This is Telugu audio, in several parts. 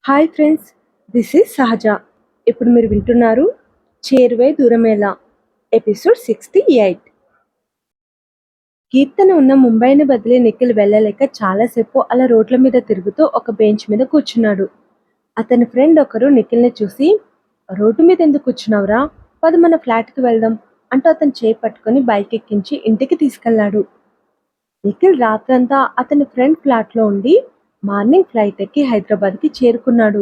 హాయ్ ఫ్రెండ్స్, దిస్ ఈజ్ సహజ. ఇప్పుడు మీరు వింటున్నారు చేరువే దూరమేలా ఎపిసోడ్ 68. కీర్తన ఉన్న ముంబైని వదిలి నిఖిల్ వెళ్ళలేక చాలాసేపు అలా రోడ్ల మీద తిరుగుతూ ఒక బెంచ్ మీద కూర్చున్నాడు. అతని ఫ్రెండ్ ఒకరు నిఖిల్ని చూసి, రోడ్డు మీద ఎందుకు కూర్చున్నావురా, పద మన ఫ్లాట్కి వెళ్దాం అంటూ అతను చేయి పట్టుకొని బైక్ ఎక్కించి ఇంటికి తీసుకెళ్లాడు. నిఖిల్ రాత్రంతా అతని ఫ్రెండ్ ఫ్లాట్లో ఉండి మార్నింగ్ ఫ్లైట్ ఎక్కి హైదరాబాద్కి చేరుకున్నాడు.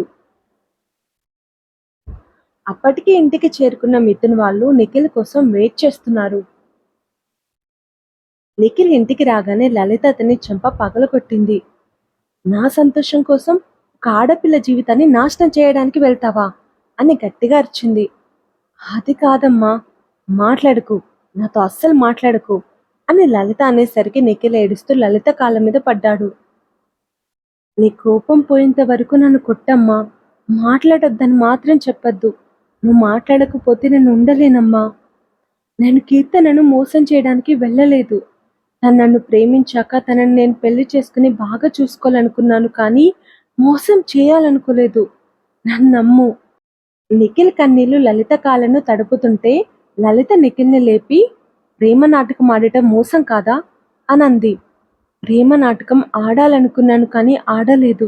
అప్పటికి ఇంటికి చేరుకున్న మిథున్ వాళ్ళు నిఖిల్ కోసం వెయిట్ చేస్తున్నారు. నిఖిల్ ఇంటికి రాగానే లలిత అతని చెంప పగలగొట్టింది. నా సంతోషం కోసం ఒక ఆడపిల్ల జీవితాన్ని నాశనం చేయడానికి వెళ్తావా అని గట్టిగా అరిచింది. అది కాదమ్మా, మాట్లాడకు, నాతో అస్సలు మాట్లాడకు అని లలిత అనేసరికి నిఖిల్ ఏడుస్తూ లలిత కాళ్ళ మీద పడ్డాడు. నీ కోపం పోయేంత వరకు నన్ను కొట్టమ్మా, మాట్లాడొద్దని మాత్రం చెప్పొద్దు. నువ్వు మాట్లాడకపోతే నేను ఉండలేనమ్మా. నేను కీర్తనను మోసం చేయడానికి వెళ్ళలేదు. తను నన్ను ప్రేమించాక తనని నేను పెళ్లి చేసుకుని బాగా చూసుకోవాలనుకున్నాను, కానీ మోసం చేయాలనుకోలేదు. నన్ను నమ్ము. నిఖిల్ కన్నీళ్లు లలిత కాళ్ళను తడుపుతుంటే లలిత నిఖిల్ని లేపి, ప్రేమ నాటకం ఆడటం మోసం కాదా అని అంది. ప్రేమ నాటకం ఆడాలనుకున్నాను, కానీ ఆడలేదు.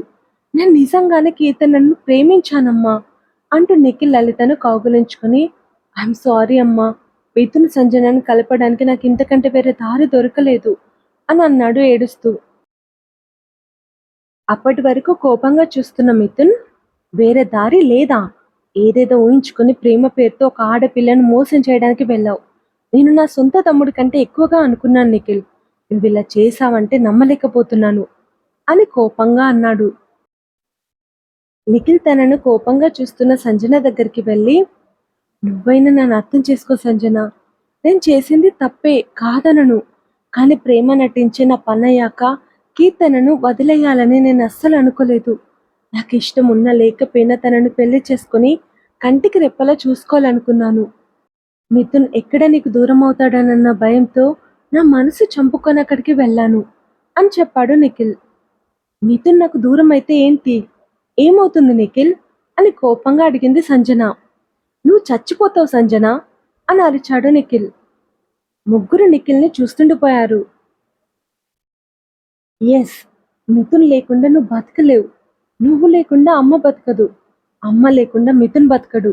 నేను నిజంగానే కీర్తనను ప్రేమించానమ్మా అంటూ నిఖిల్ లలితను కౌగులించుకుని, ఐఎమ్ సారీ అమ్మా, మిథున్ సంజనను కలపడానికి నాకు ఇంతకంటే వేరే దారి దొరకలేదు అని అన్నాడు ఏడుస్తూ. అప్పటి వరకు కోపంగా చూస్తున్న మిథున్, వేరే దారి లేదా? ఏదేదో ఊహించుకుని ప్రేమ పేరుతో ఒక ఆడపిల్లను మోసం చేయడానికి వెళ్ళావు. నేను నా సొంత తమ్ముడి కంటే ఎక్కువగా అనుకున్నాను నిఖిల్. నువ్వు ఇలా చేశావంటే నమ్మలేకపోతున్నాను అని కోపంగా అన్నాడు. నిఖిల్ తనను కోపంగా చూస్తున్న సంజన దగ్గరికి వెళ్ళి, నువ్వైనా నన్ను అర్థం చేసుకో సంజన, నేను చేసింది తప్పే కాదనను, కానీ ప్రేమ నటించి నా పనయ్యాక కీర్తనను వదిలేయాలని నేను అస్సలు అనుకోలేదు. నాకు ఇష్టం ఉన్నా లేకపోయినా తనను పెళ్లి చేసుకుని కంటికి రెప్పలా చూసుకోవాలనుకున్నాను. మిథున్ ఎక్కడ నీకు దూరం అవుతాడనన్న భయంతో నా మనసు చంపుకొని అక్కడికి వెళ్ళాను అని చెప్పాడు నిఖిల్. మిథున్ నాకు దూరం అయితే ఏంటి, ఏమవుతుంది నిఖిల్ అని కోపంగా అడిగింది సంజన. నువ్వు చచ్చిపోతావు సంజన అని అరిచాడు నిఖిల్. ముగ్గురు నిఖిల్ని చూస్తుండిపోయారు. ఎస్, మిథున్ లేకుండా నువ్వు బతకలేవు. నువ్వు లేకుండా అమ్మ బతకదు. అమ్మ లేకుండా మిథున్ బతకడు.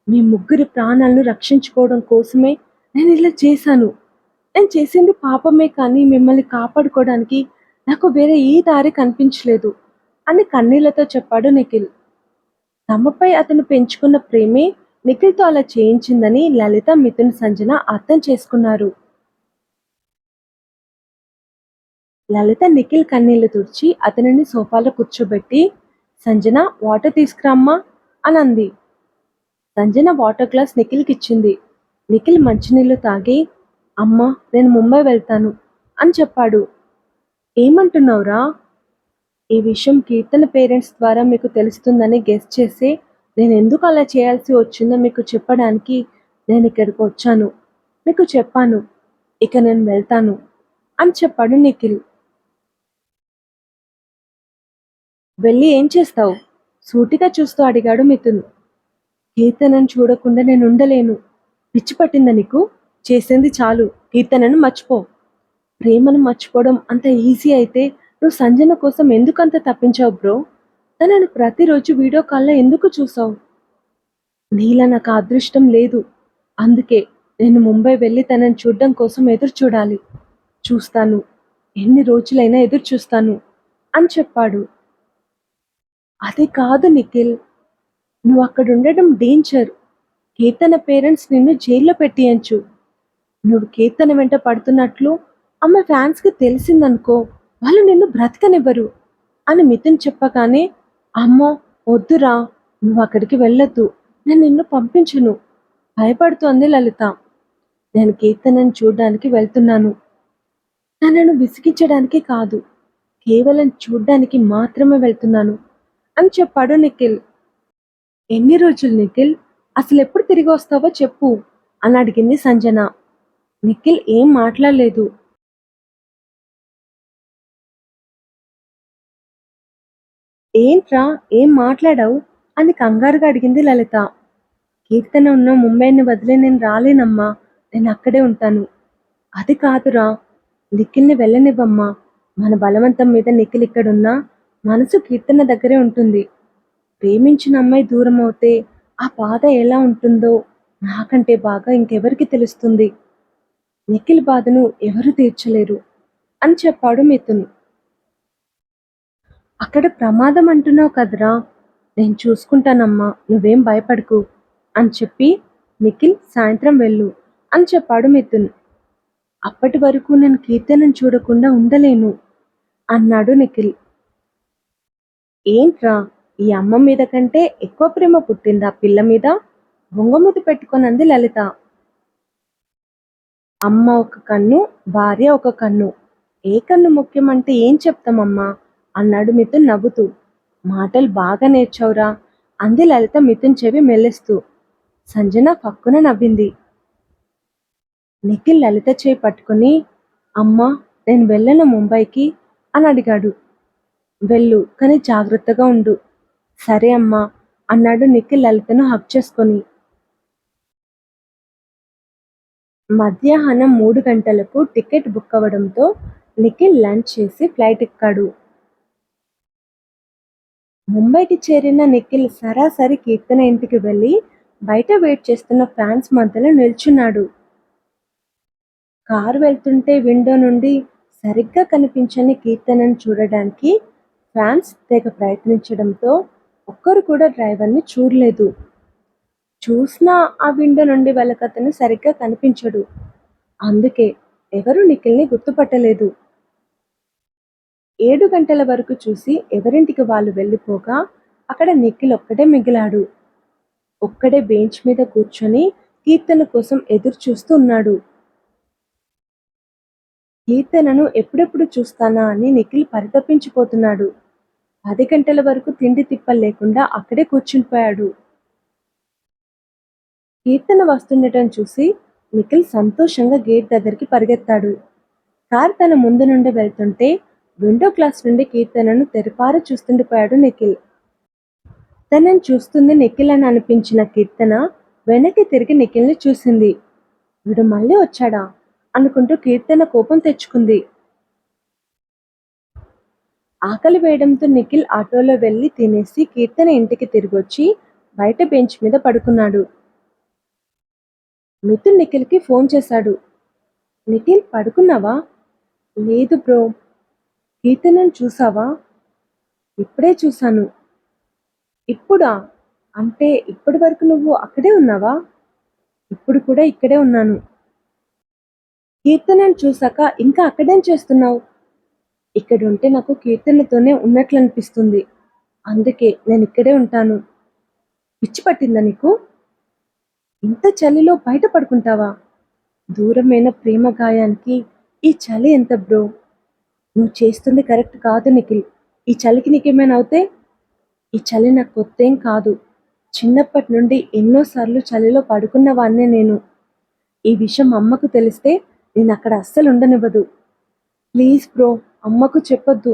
మీ ముగ్గురి ప్రాణాలను రక్షించుకోవడం కోసమే నేను ఇలా చేశాను. నేను చేసింది పాపమే, కానీ మిమ్మల్ని కాపాడుకోవడానికి నాకు వేరే ఏ దారి కనిపించలేదు అని కన్నీళ్లతో చెప్పాడు నిఖిల్. తమపై అతను పెంచుకున్న ప్రేమే నిఖిల్తో అలా చేయించిందని లలిత, మిథున్, సంజన అర్థం చేసుకున్నారు. లలిత నిఖిల్ కన్నీళ్లు తుడిచి అతనిని సోఫాలో కూర్చోబెట్టి, సంజన వాటర్ తీసుకురామ్మా అని అంది. సంజన వాటర్ గ్లాస్ నిఖిల్కి ఇచ్చింది. నిఖిల్ మంచినీళ్లు తాగి, అమ్మా నేను ముంబై వెళ్తాను అని చెప్పాడు. ఏమంటున్నావురా? ఈ విషయం కీర్తన పేరెంట్స్ ద్వారా మీకు తెలుస్తుందని గెస్ చేసి నేను ఎందుకు అలా చేయాల్సి వచ్చిందో మీకు చెప్పడానికి నేను ఇక్కడికి వచ్చాను. మీకు చెప్పాను, ఇక నేను వెళ్తాను అని చెప్పాడు నిఖిల్. వెళ్ళి ఏం చేస్తావు? సూటిగా చూస్తూ అడిగాడు మిథున్. కీర్తనను చూడకుండా నేను ఉండలేను. పిచ్చి పట్టిందా నీకు? చేసింది చాలు, కీర్తనను మర్చిపో. ప్రేమను మర్చిపోవడం అంత ఈజీ అయితే నువ్వు సంజన కోసం ఎందుకంత తప్పించావు బ్రో? తనను ప్రతిరోజు వీడియో కాల్లో ఎందుకు చూసావు? నీలా నాకు అదృష్టం లేదు. అందుకే నేను ముంబై వెళ్ళి తనని చూడడం కోసం ఎదురు చూడాలి. చూస్తాను, ఎన్ని రోజులైనా ఎదురు చూస్తాను అని చెప్పాడు. అది కాదు నిఖిల్, నువ్వు అక్కడ ఉండడం డేంజర్. కీర్తన పేరెంట్స్ నిన్ను జైల్లో పెట్టియచ్చు. నువ్వు కీర్తన వెంట పడుతున్నట్లు ఆమె ఫ్యాన్స్కి తెలిసిందనుకో, వాళ్ళు నిన్ను బ్రతకనివ్వరు అని మిథున్ చెప్పగానే, అమ్మో వద్దురా, నువ్వు అక్కడికి వెళ్ళొద్దు, నేను నిన్ను పంపించను భయపడుతోంది లలిత. నేను కీర్తనను చూడ్డానికి వెళ్తున్నాను, తనను విసిగించడానికి కాదు, కేవలం చూడ్డానికి మాత్రమే వెళ్తున్నాను అని చెప్పాడు నిఖిల్. ఎన్ని రోజులు నిఖిల్? అసలు ఎప్పుడు తిరిగి వస్తావో చెప్పు అని అడిగింది సంజన. నిఖిల్ ఏం మాట్లాడలేదు. ఏంట్రా ఏం మాట్లాడావు అని కంగారుగా అడిగింది లలిత. కీర్తన ఉన్న ముంబైని వదిలి నేను రాలేనమ్మా, నేను అక్కడే ఉంటాను. అది కాదురా, నిఖిల్ని వెళ్ళనివ్వమ్మా. మన బలవంతం మీద నిఖిల్ ఇక్కడున్నా మనసు కీర్తన దగ్గరే ఉంటుంది. ప్రేమించిన అమ్మాయి దూరం అవుతే ఆ బాధ ఎలా ఉంటుందో నాకంటే బాగా ఇంకెవరికి తెలుస్తుంది. నిఖిల్ బాధను ఎవరు తీర్చలేరు అని చెప్పాడు మిథున్. అక్కడ ప్రమాదం అంటున్నావు కదరా, నేను చూసుకుంటానమ్మా, నువ్వేం భయపడకు అని చెప్పి నిఖిల్ సాయంత్రం వెళ్ళు అని చెప్పాడు మిథున్. అప్పటి వరకు నేను కీర్తనను చూడకుండా ఉండలేను అన్నాడు నిఖిల్. ఏంట్రా, ఈ అమ్మ మీద కంటే ఎక్కువ ప్రేమ పుట్టిందా పిల్ల మీద? బొంగమూతి పెట్టుకొనంది లలిత. అమ్మ ఒక కన్ను, భార్య ఒక కన్ను, ఏ కన్ను ముఖ్యమంటే ఏం చెప్తామమ్మా అన్నాడు మిథున్ నవ్వుతూ. మాటలు బాగా నేర్చావురా అంది లలిత మిథున్ చెవి మెల్లిస్తూ. సంజన పక్కున నవ్వింది. నిఖిల్ లలిత చేయి పట్టుకుని, అమ్మా నేను వెళ్ళను ముంబైకి అని అడిగాడు. వెళ్ళు, కానీ జాగ్రత్తగా ఉండు. సరే అమ్మా అన్నాడు నిఖిల్ లలితను హగ్ చేసుకొని. మధ్యాహ్నం 3 గంటలకు టికెట్ బుక్ అవ్వడంతో నిఖిల్ లంచ్ చేసి ఫ్లైట్ ఎక్కాడు. ముంబైకి చేరిన నిఖిల్ సరాసరి కీర్తన ఇంటికి వెళ్ళి బయట వెయిట్ చేస్తున్న ఫ్యాన్స్ మధ్యలో నిల్చున్నాడు. కారు వెళ్తుంటే విండో నుండి సరిగ్గా కనిపించని కీర్తనను చూడడానికి ఫ్యాన్స్ తెగ ప్రయత్నించడంతో ఒక్కరు కూడా డ్రైవర్ని చూడలేదు. చూసినా ఆ విండో నుండి వాళ్ళకతను సరిగ్గా కనిపించడు. అందుకే ఎవరూ నిఖిల్ని గుర్తుపట్టలేదు. 7 గంటల వరకు చూసి ఎవరింటికి వాళ్ళు వెళ్ళిపోగా అక్కడ నిఖిల్ ఒక్కడే మిగిలాడు. ఒక్కడే బెంచ్ మీద కూర్చొని కీర్తన కోసం ఎదురు చూస్తూ ఉన్నాడు. కీర్తనను ఎప్పుడెప్పుడు చూస్తానా అని నిఖిల్ పరితపించిపోతున్నాడు. 10 గంటల వరకు తిండి తిప్పలు లేకుండా అక్కడే కూర్చునిపోయాడు. కీర్తన వస్తుండటం చూసి నిఖిల్ సంతోషంగా గేట్ దగ్గరికి పరిగెత్తాడు. కార్ తన ముందు నుండి వెళ్తుంటే విండో గ్లాస్ నుండి కీర్తనను తెరపార చూస్తుండిపోయాడు నిఖిల్. తనని చూస్తుంది నిఖిల్ అని అనిపించిన కీర్తన వెనక్కి తిరిగి నిఖిల్ని చూసింది. వీడు మళ్ళీ వచ్చాడా అనుకుంటూ కీర్తన కోపం తెచ్చుకుంది. ఆకలి వేయడంతో నిఖిల్ ఆటోలో వెళ్ళి తినేసి కీర్తన ఇంటికి తిరిగొచ్చి బయట బెంచ్ మీద పడుకున్నాడు. మిథున్ నిఖిల్కి ఫోన్ చేశాడు. నిఖిల్ పడుకున్నావా? లేదు బ్రో. కీర్తనను చూసావా? ఇప్పుడే చూశాను. ఇప్పుడా? అంటే ఇప్పటి వరకు నువ్వు అక్కడే ఉన్నావా? ఇప్పుడు కూడా ఇక్కడే ఉన్నాను. కీర్తనను చూసాక ఇంకా అక్కడేం చేస్తున్నావు? ఇక్కడుంటే నాకు కీర్తనతోనే ఉన్నట్లు అనిపిస్తుంది. అందుకే నేను ఇక్కడే ఉంటాను. పిచ్చి పట్టిందా నీకు? ఇంత చలిలో బయట పడుకుంటావా? దూరమైన ప్రేమ గాయానికి ఈ చలి ఎంత బ్రో? నువ్వు చేస్తుంది కరెక్ట్ కాదు నిఖిల్. ఈ చలికి నీకేమైనా అవుతే? ఈ చలి నాకు కొత్తేం కాదు. చిన్నప్పటి నుండి ఎన్నోసార్లు చలిలో పడుకున్నవాన్నే నేను. ఈ విషయం అమ్మకు తెలిస్తే నేను అక్కడ అస్సలు ఉండనివ్వదు. ప్లీజ్ బ్రో, అమ్మకు చెప్పొద్దు.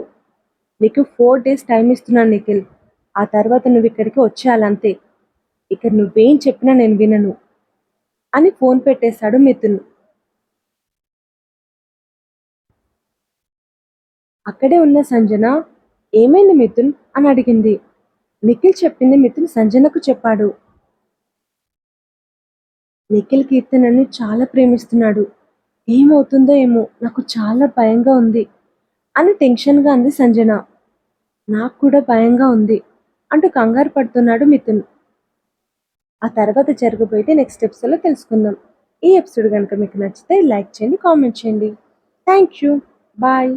నీకు 4 days టైం ఇస్తున్నాను నిఖిల్. ఆ తర్వాత నువ్వు ఇక్కడికి వచ్చేయాలంతే. ఇక నువ్వేం చెప్పినా నేను వినను అని ఫోన్ పెట్టేశాడు మిథున్. అక్కడే ఉన్న సంజన, ఏమైంది మిథున్ అని అడిగింది. నిఖిల్ చెప్పింది మిథున్ సంజనకు చెప్పాడు. నిఖిల్ కీర్తనను చాలా ప్రేమిస్తున్నాడు. ఏమవుతుందో ఏమో, నాకు చాలా భయంగా ఉంది అని టెన్షన్గా అంది సంజన. నాకు కూడా భయంగా ఉంది అంటూ కంగారు పడుతున్నాడు మిథున్. ఆ తర్వాత జరగబోయేది నెక్స్ట్ ఎపిసోడ్లో తెలుసుకుందాం. ఈ ఎపిసోడ్ కనుక మీకు నచ్చితే లైక్ చేయండి, కామెంట్ చేయండి. Thank you. బాయ్.